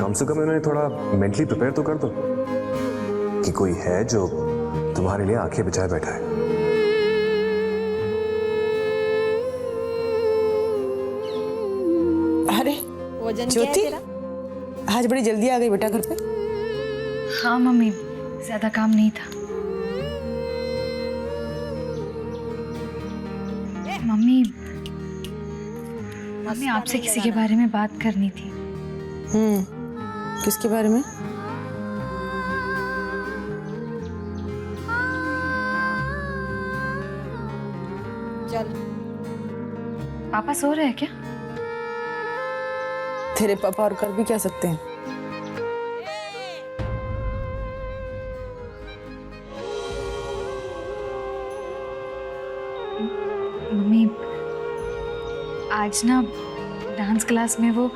कम से कम उन्हें थोड़ा मेंटली प्रिपेयर तो कर दो कि कोई है जो तुम्हारे लिए आंखें बिछाए बैठा है। अरे वजन क्या है ज्योति, तेरा? आज बड़ी जल्दी आ गई बेटा घर पे। हाँ मम्मी, ज्यादा काम नहीं था। मम्मी मम्मी आपसे किसी के बारे में बात करनी थी। किसके बारे में? चल पापा सो रहे हैं क्या? तेरे पापा और कर भी क्या सकते हैं। मम्मी आज ना डांस क्लास में वो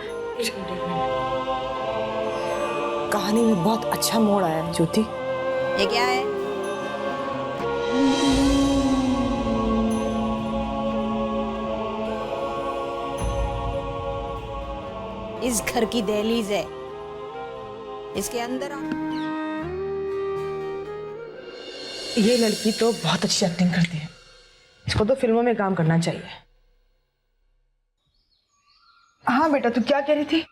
कहानी में बहुत अच्छा मोड़ आया है ज्योति। ये क्या है? इस घर की दहलीज है, इसके अंदर आ। ये लड़की तो बहुत अच्छी एक्टिंग करती है, इसको तो फिल्मों में काम करना चाहिए। हाँ बेटा, तू क्या कह रही थी?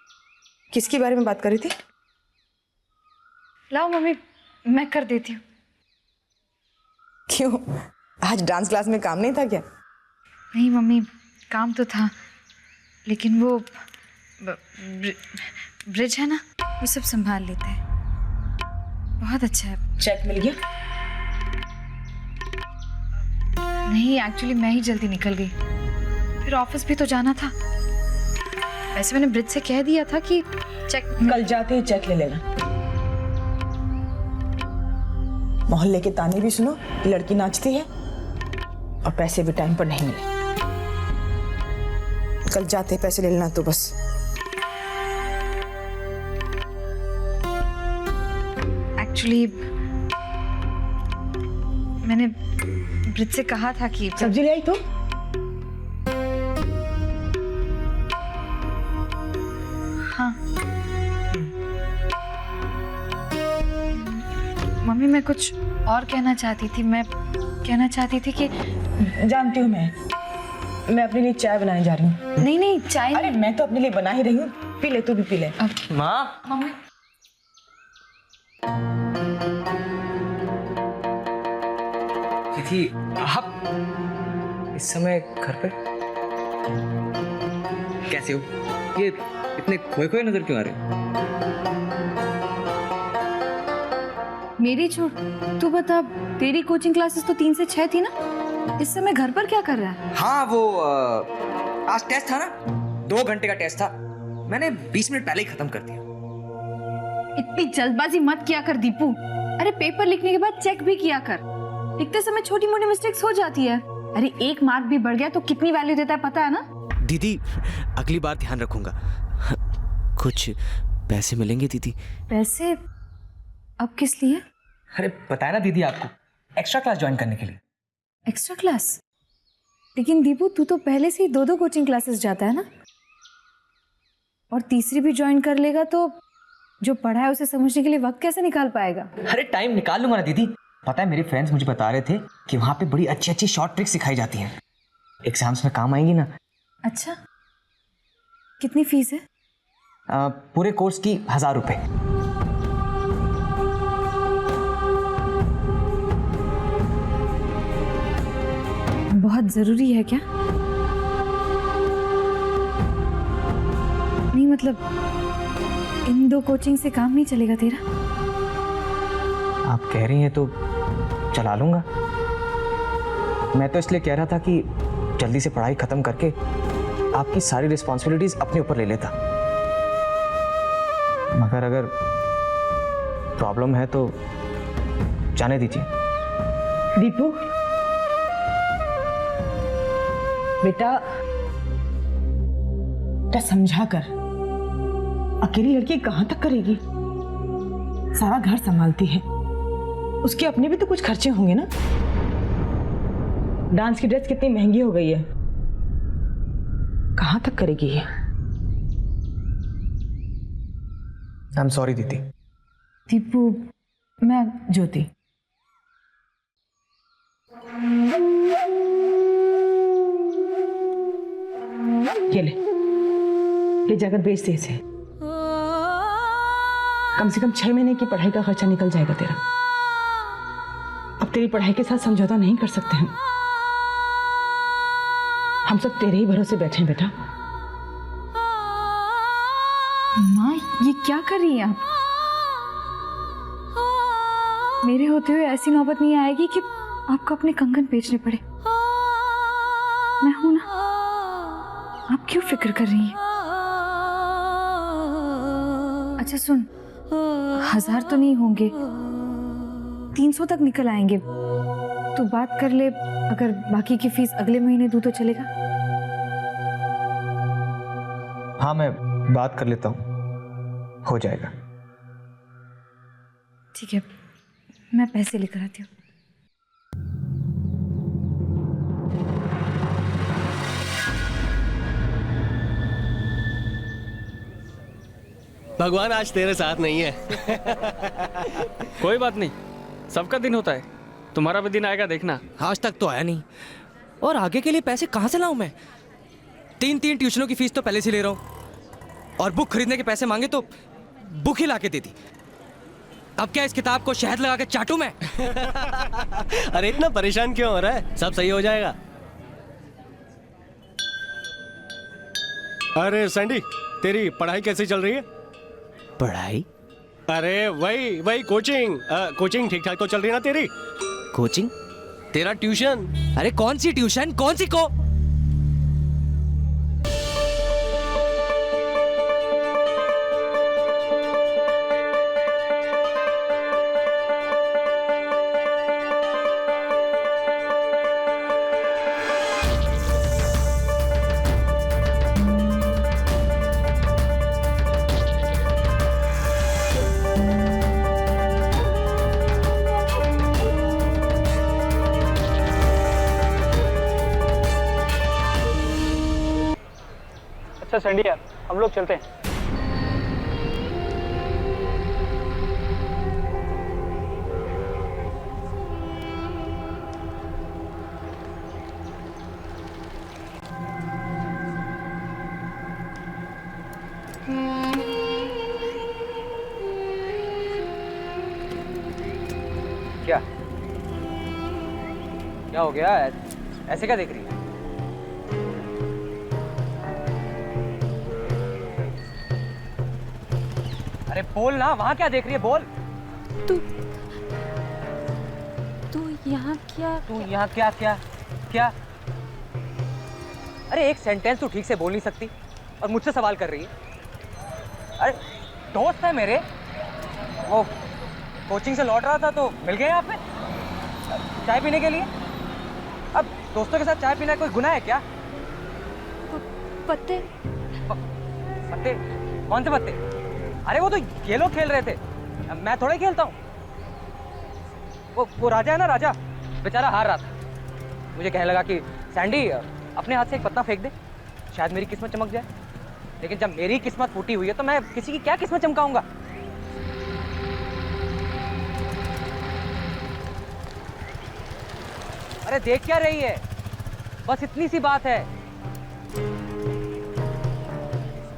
किसके बारे में बात कर रही थी? लाओ मम्मी, मैं कर देती हूँ। क्यों, आज डांस क्लास में काम नहीं था क्या? नहीं मम्मी, काम तो था, लेकिन वो ब्रिज है ना, वो सब संभाल लेते हैं। बहुत अच्छा है। चेक मिल गया? नहीं, एक्चुअली मैं ही जल्दी निकल गई, फिर ऑफिस भी तो जाना था। वैसे मैंने ब्रिज से कह दिया था कि चेक कल जाते ही चेक ले लेना। मोहल्ले के ताने भी सुनो कि लड़की नाचती है और पैसे भी टाइम पर नहीं मिले। कल जाते ही पैसे ले लेना तो बस। एक्चुअली मैंने ब्रिज से कहा था कि सब्जी ले आई तो? हाँ मम्मी, मैं कुछ और कहना चाहती थी। मैं कहना चाहती थी कि जानती हूँ मैं अपने लिए चाय बनाने जा रही हूँ। नहीं नहीं, चाय अरे मैं तो अपने लिए बना ही रही हूँ, पी ले, तू भी पी ले। माँ, मम्मी थी आप इस समय घर पे कैसे हो? ये इतने खोए खोए नजर क्यों आ रहे हो? मेरी छोड़, तू बता, तेरी कोचिंग क्लासेस तो 3 से 6 थी ना? इस समय घर पर क्या कर रहा है? हाँ वो आज टेस्ट था ना, 2 घंटे का टेस्ट था, मैंने 20 मिनट पहले ही खत्म कर दिया। इतनी जल्दबाजी मत किया कर दीपू। अरे पेपर लिखने के बाद चेक भी किया कर, लिखते समय छोटी मोटी मिस्टेक्स हो जाती है। अरे 1 मार्क भी बढ़ गया तो कितनी वैल्यू देता है पता है ना? दीदी अगली बार ध्यान रखूंगा। कुछ पैसे मिलेंगे दीदी? पैसे? अब किस लिए? अरे बताया ना दीदी आपको, एक्स्ट्रा क्लास ज्वाइन करने के लिए। Extra class? लेकिन दीपू तू तो पहले से ही 2-2 कोचिंग क्लासेस जाता है ना, और तीसरी भी ज्वाइन कर लेगा तो जो पढ़ा है उसे समझने के लिए वक्त कैसे निकाल पाएगा? अरे टाइम निकाल लूंगा ना दीदी। पता है मेरे फ्रेंड्स मुझे बता रहे थे कि वहाँ पे बड़ी अच्छी अच्छी शॉर्ट ट्रिक्स सिखाई जाती हैं, एग्जाम्स में काम आएंगी ना। अच्छा, कितनी फीस है? पूरे कोर्स की 1000 रुपए। बहुत जरूरी है क्या? नहीं मतलब इन 2 कोचिंग से काम नहीं चलेगा तेरा? आप कह रही हैं तो चला लूंगा। मैं तो इसलिए कह रहा था कि जल्दी से पढ़ाई खत्म करके आपकी सारी रिस्पॉन्सिबिलिटीज अपने ऊपर ले लेता, मगर अगर प्रॉब्लम है तो जाने दीजिए। दीपू बेटा समझा कर, अकेली लड़की कहाँ तक करेगी? सारा घर संभालती है, उसके अपने भी तो कुछ खर्चे होंगे ना। डांस की ड्रेस कितनी महंगी हो गई है, कहाँ तक करेगी ये? आई एम सॉरी दीदी। दीपू, मैं ज्योति। ये ले जाकर बेच दे इसे। कम से कम 6 महीने की पढ़ाई का खर्चा निकल जाएगा तेरा। अब तेरी पढ़ाई के साथ समझौता नहीं कर सकते हम सब तेरे ही भरोसे बैठे हैं बेटा। माँ, ये क्या कर रही हैं आप? मेरे होते हुए ऐसी नौबत नहीं आएगी कि आपको अपने कंगन बेचने पड़े। मैं हूं ना, आप क्यों फिक्र कर रही हैं? अच्छा सुन, 1000 तो नहीं होंगे, 300 तक निकल आएंगे। तो बात कर ले, अगर बाकी की फीस अगले महीने दूं तो चलेगा? हाँ, मैं बात कर लेता हूँ, हो जाएगा। ठीक है, मैं पैसे लेकर आती हूँ। भगवान आज तेरे साथ नहीं है। कोई बात नहीं, सबका दिन होता है, तुम्हारा भी दिन आएगा देखना। आज तक तो आया नहीं, और आगे के लिए पैसे कहाँ से लाऊं मैं? 3 ट्यूशनों की फीस तो पहले से ले रहा हूँ, और बुक खरीदने के पैसे मांगे तो बुक ही ला के दे दी। अब क्या इस किताब को शहद लगा के चाटूं मैं? अरे इतना परेशान क्यों हो रहा है? सब सही हो जाएगा। अरे सैंडी, तेरी पढ़ाई कैसी चल रही है? पढ़ाई? अरे वही कोचिंग ठीक ठाक तो चल रही है ना तेरी? कोचिंग? तेरा ट्यूशन? अरे कौन सी ट्यूशन, कौन सी को? अच्छा सैंडी यार, हम लोग चलते हैं। क्या क्या हो गया? ऐसे क्या देख रही है? अरे बोल ना, वहां क्या देख रही है? बोल। तू यहाँ क्या? तू यहाँ क्या क्या क्या? अरे एक सेंटेंस तू ठीक से बोल नहीं सकती और मुझसे सवाल कर रही है। अरे दोस्त है मेरे, वो कोचिंग से लौट रहा था तो मिल गए यहाँ पे चाय पीने के लिए। अब दोस्तों के साथ चाय पीना कोई गुनाह है क्या? पत्ते? पत्ते? कौन से पत्ते? अरे वो तो ये लोग खेल रहे थे, मैं थोड़ा ही खेलता हूँ। वो राजा है ना, राजा बेचारा हार रहा था। मुझे कहने लगा कि सैंडी अपने हाथ से एक पत्ता फेंक दे, शायद मेरी किस्मत चमक जाए। लेकिन जब मेरी किस्मत फूटी हुई है तो मैं किसी की क्या किस्मत चमकाऊंगा? अरे देख क्या रही है? बस इतनी सी बात है।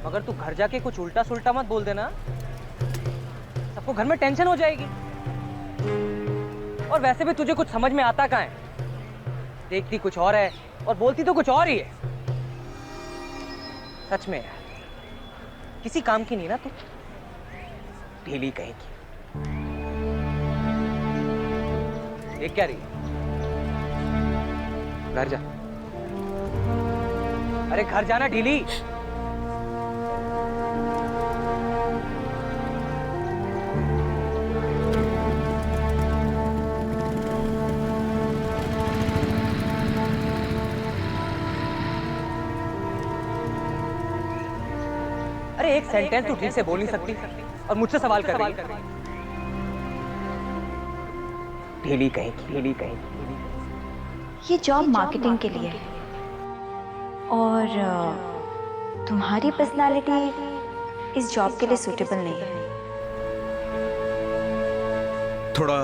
मगर तू घर जाके कुछ उल्टा सुल्टा मत बोल देना, सबको घर में टेंशन हो जाएगी। और वैसे भी तुझे कुछ समझ में आता कहाँ है? देखती कुछ और है और बोलती तो कुछ और ही है। सच में यार, किसी काम की नहीं ना तू, ढीली कहेगी। देख क्या रही है? घर जा। अरे घर जाना ढीली। अरे एक सेंटेंस तू ठीक से बोल नहीं सकती और मुझसे सवाल कर रही है। ढीली कहेगी, ढीली कहेगी। ये जॉब मार्केटिंग के लिए है और तुम्हारी पर्सनालिटी इस जॉब के लिए सूटेबल नहीं है। थोड़ा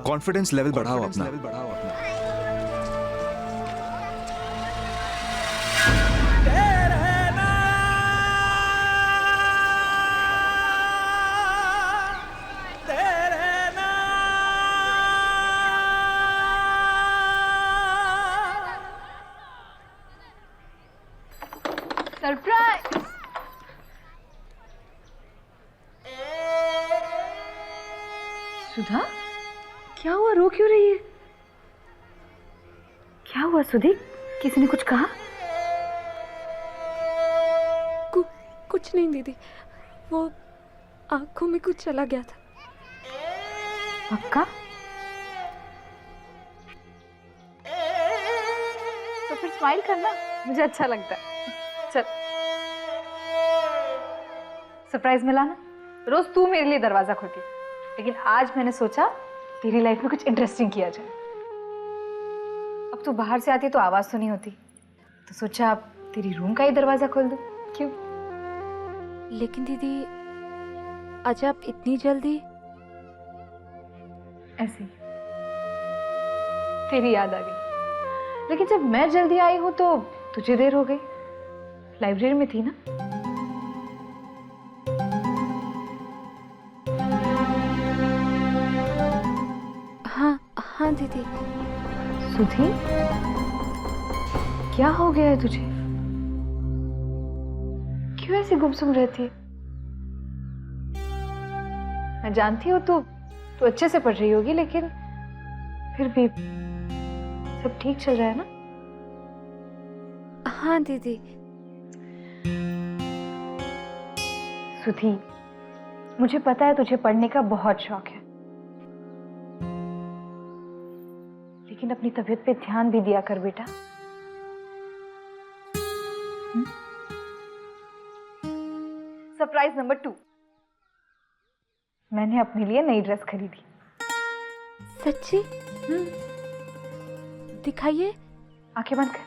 कॉन्फिडेंस लेवल बढ़ाओ अपना। सरप्राइज। सुधा, क्या हुआ? रो क्यों रही है? क्या हुआ सुधी? किसी ने कुछ कहा? कुछ नहीं दीदी, वो आंखों में कुछ चला गया था। पक्का? तो फिर स्माइल करना, मुझे अच्छा लगता है। चल, सरप्राइज मिला ना? रोज तू मेरे लिए दरवाजा खोलती, लेकिन आज मैंने सोचा तेरी लाइफ में कुछ इंटरेस्टिंग किया जाए। अब तू बाहर से आती तो आवाज तो नहीं होती, तो सोचा अब तेरी रूम का ही दरवाजा खोल दूं। क्यों? लेकिन दीदी, आज आप इतनी जल्दी? ऐसे ही तेरी याद आ गई। लेकिन जब मैं जल्दी आई हूं तो तुझे देर हो गई। लाइब्रेरी में थी ना? हाँ दीदी। सुधी, क्या हो गया है तुझे? क्यों ऐसी गुमसुम रहती है? मैं जानती हूँ तू अच्छे से पढ़ रही होगी, लेकिन फिर भी सब ठीक चल रहा है ना? हाँ दीदी। सुधी, मुझे पता है तुझे पढ़ने का बहुत शौक है, लेकिन अपनी तबीयत पे ध्यान भी दिया कर बेटा। सरप्राइज नंबर 2, मैंने अपने लिए नई ड्रेस खरीदी। सच्ची? दिखाइए। आंखें बंद कर।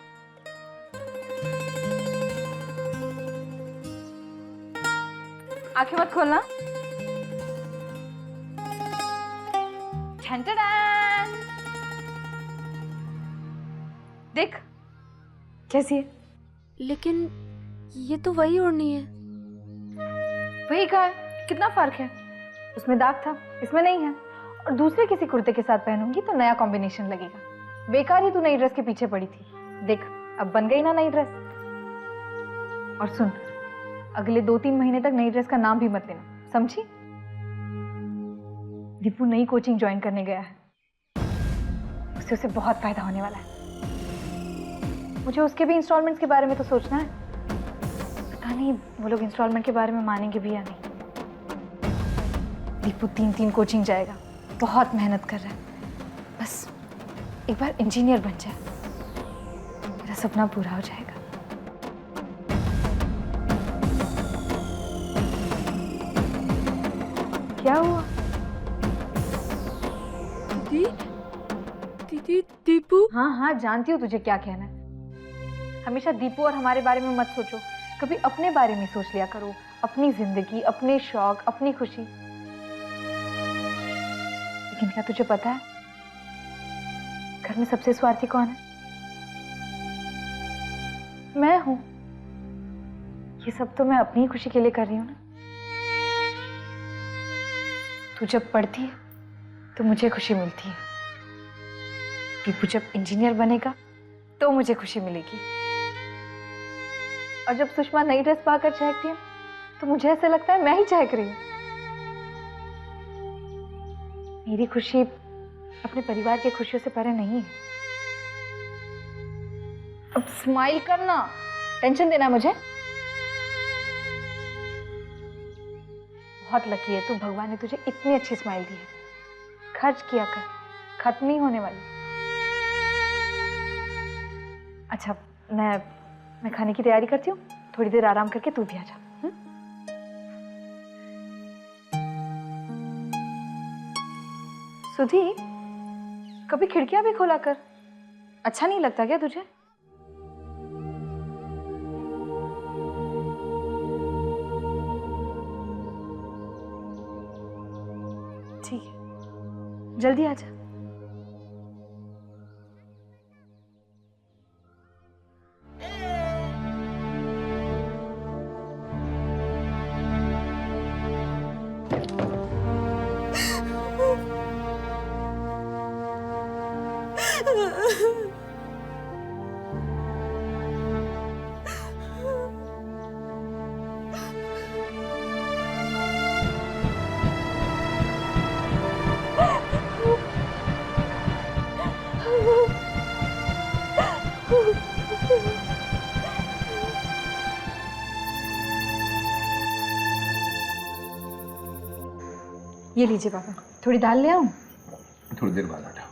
आंखें मत खोलना। ठन-ठन-ठन। देख कैसी है? लेकिन ये तो वही ओढ़नी है। वही कहा है, कितना फर्क है? उसमें दाग था, इसमें नहीं है। और दूसरे किसी कुर्ते के साथ पहनूंगी तो नया कॉम्बिनेशन लगेगा। बेकार ही तू नई ड्रेस के पीछे पड़ी थी। देख अब बन गई ना नई ड्रेस। और सुन, अगले 2-3 महीने तक नई ड्रेस का नाम भी मत लेना, समझी? दीपू नई कोचिंग ज्वाइन करने गया है, उससे बहुत फायदा होने वाला है। मुझे उसके भी इंस्टॉलमेंट्स के बारे में तो सोचना है। पता नहीं वो लोग इंस्टॉलमेंट के बारे में मानेंगे भी या नहीं। दीपू 3 कोचिंग जाएगा, बहुत मेहनत कर रहा है। बस एक बार इंजीनियर बन जाए, मेरा सपना पूरा हो जाएगा। क्या हुआ? दीदी, दीपू? हाँ, जानती हूँ तुझे क्या कहना है। हमेशा दीपू और हमारे बारे में मत सोचो, कभी अपने बारे में सोच लिया करो। अपनी जिंदगी, अपने शौक, अपनी खुशी। लेकिन क्या तुझे पता है घर में सबसे स्वार्थी कौन है? मैं हूं। ये सब तो मैं अपनी ही खुशी के लिए कर रही हूं ना। तू जब पढ़ती है तो मुझे खुशी मिलती है। दीपू जब इंजीनियर बनेगा तो मुझे खुशी मिलेगी। और जब सुषमा नई ड्रेस पाकर चहकती है तो मुझे ऐसा लगता है मैं ही चहक रही हूँ। मेरी खुशी अपने परिवार की खुशियों से परे नहीं है। अब स्माइल करना, टेंशन देना मुझे। बहुत लकी है तू, भगवान ने तुझे इतनी अच्छी स्माइल दी है। खर्च किया कर, खत्म नहीं होने वाली। अच्छा, मैं खाने की तैयारी करती हूँ, थोड़ी देर आराम करके तू भी आ जा। सुधी, कभी खिड़कियां भी खोला कर। अच्छा नहीं लगता क्या तुझे? ठीक है। जल्दी आ जा। ये लीजिए पापा, थोड़ी दाल ले आऊं? थोड़ी देर बाद हटा।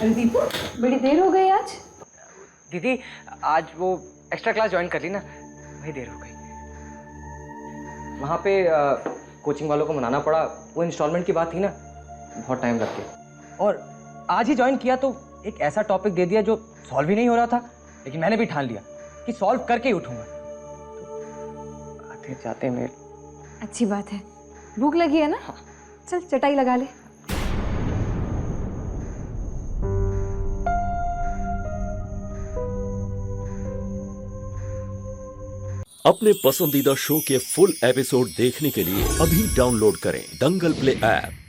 अरे दीपू, बड़ी देर हो गई आज। दीदी आज वो एक्स्ट्रा क्लास ज्वाइन कर ली ना, वही देर हो गई। वहाँ पे कोचिंग वालों को मनाना पड़ा, वो इंस्टॉलमेंट की बात थी ना, बहुत टाइम लग गया। और आज ही ज्वाइन किया तो एक ऐसा टॉपिक दे दिया जो सॉल्व ही नहीं हो रहा था, लेकिन मैंने भी ठान लिया कि सॉल्व करके ही उठूंगा। आते जाते मेरे। अच्छी बात है। भूख लगी है ना? हाँ। चल चटाई लगा ले। अपने पसंदीदा शो के फुल एपिसोड देखने के लिए अभी डाउनलोड करें दंगल प्ले ऐप।